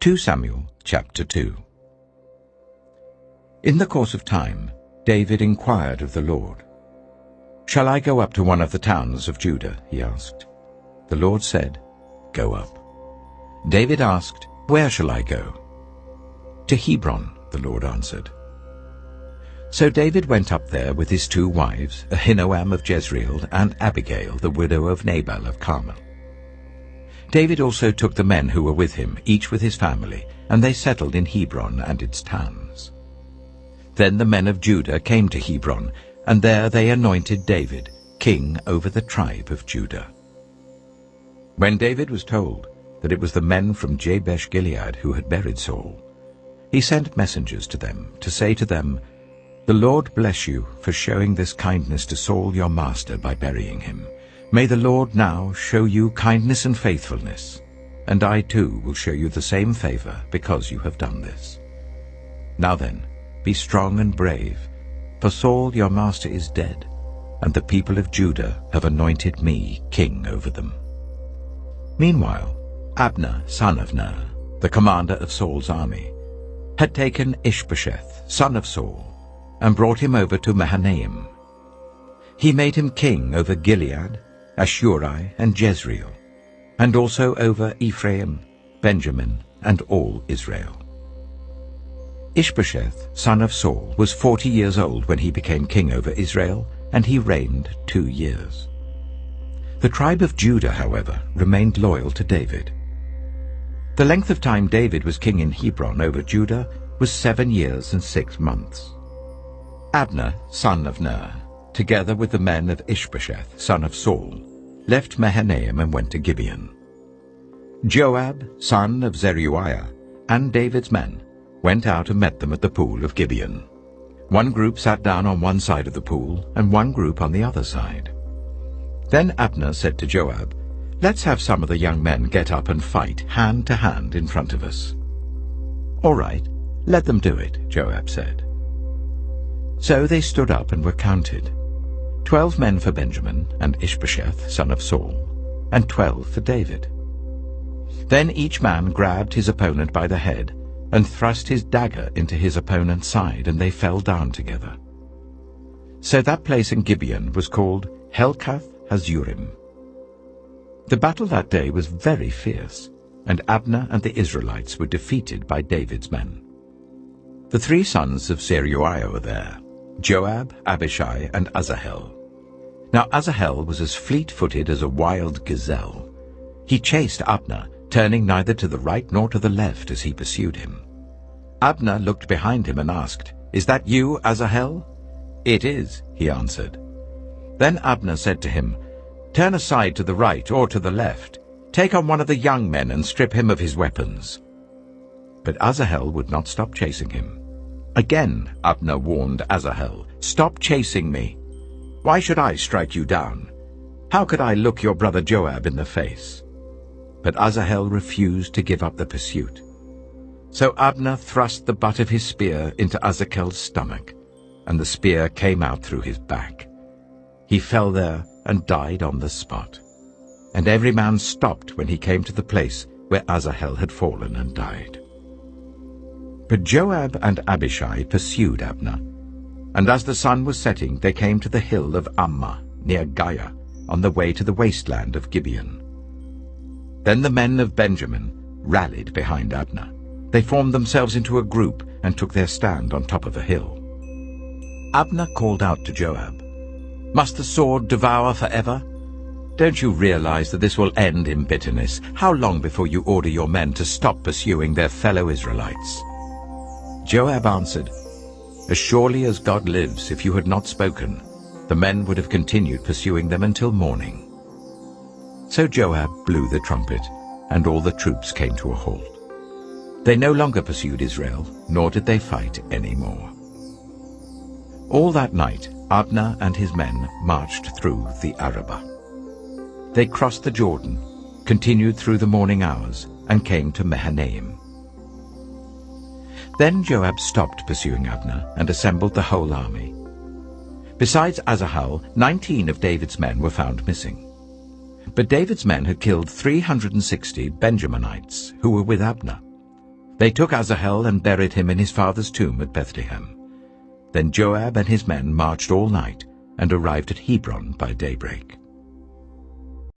2 Samuel chapter 2. In the course of time, David inquired of the Lord. "Shall I go up to one of the towns of Judah?" he asked. The Lord said, "Go up." David asked, "Where shall I go?" "To Hebron," the Lord answered. So David went up there with his 2 wives, Ahinoam of Jezreel and Abigail, the widow of Nabal of Carmel. David also took the men who were with him, each with his family, and they settled in Hebron and its towns. Then the men of Judah came to Hebron, and there they anointed David king over the tribe of Judah. When David was told that it was the men from Jabesh Gilead who had buried Saul, he sent messengers to them to say to them, "The Lord bless you for showing this kindness to Saul your master by burying him. May the Lord now show you kindness and faithfulness, and I too will show you the same favor because you have done this. Now then, be strong and brave, for Saul your master is dead, and the people of Judah have anointed me king over them." Meanwhile, Abner, son of Ner, the commander of Saul's army, had taken Ishbosheth, son of Saul, and brought him over to Mahanaim. He made him king over Gilead, Ashuri, and Jezreel, and also over Ephraim, Benjamin, and all Israel. Ishbosheth, son of Saul, was 40 years old when he became king over Israel, and he reigned 2 years. The tribe of Judah, however, remained loyal to David. The length of time David was king in Hebron over Judah was 7 years and 6 months. Abner, son of Ner, together with the men of Ishbosheth, son of Saul, left Mahanaim and went to Gibeon. Joab, son of Zeruiah, and David's men went out and met them at the pool of Gibeon. One group sat down on one side of the pool, and one group on the other side. Then Abner said to Joab, "Let's have some of the young men get up and fight hand to hand in front of us." "All right, let them do it," Joab said. So they stood up and were counted, 12 men for Benjamin and Ishbosheth, son of Saul, and 12 for David. Then each man grabbed his opponent by the head and thrust his dagger into his opponent's side, and they fell down together. So that place in Gibeon was called Helkath Hazurim. The battle that day was very fierce, and Abner and the Israelites were defeated by David's men. The 3 sons of Zeruiah were there, Joab, Abishai, and Asahel. Now Asahel was as fleet-footed as a wild gazelle. He chased Abner, turning neither to the right nor to the left as he pursued him. Abner looked behind him and asked, "Is that you, Asahel?" "It is," he answered. Then Abner said to him, "Turn aside to the right or to the left. Take on one of the young men and strip him of his weapons." But Asahel would not stop chasing him. Again Abner warned Asahel, "Stop chasing me. Why should I strike you down? How could I look your brother Joab in the face?" But Asahel refused to give up the pursuit. So Abner thrust the butt of his spear into Asahel's stomach, and the spear came out through his back. He fell there and died on the spot. And every man stopped when he came to the place where Asahel had fallen and died. But Joab and Abishai pursued Abner, and as the sun was setting they came to the hill of Ammah near Giah, on the way to the wasteland of Gibeon. Then the men of Benjamin rallied behind Abner. They formed themselves into a group and took their stand on top of a hill. Abner called out to Joab, "Must the sword devour forever? Don't you realize that this will end in bitterness? How long before you order your men to stop pursuing their fellow Israelites?" Joab answered, "As surely as God lives, if you had not spoken, the men would have continued pursuing them until morning." So Joab blew the trumpet, and all the troops came to a halt. They no longer pursued Israel, nor did they fight any more. All that night Abner and his men marched through the Arabah. They crossed the Jordan, continued through the morning hours, and came to Mahanaim. Then Joab stopped pursuing Abner and assembled the whole army. Besides Asahel, 19 of David's men were found missing. But David's men had killed 360 Benjaminites who were with Abner. They took Asahel and buried him in his father's tomb at Bethlehem. Then Joab and his men marched all night and arrived at Hebron by daybreak.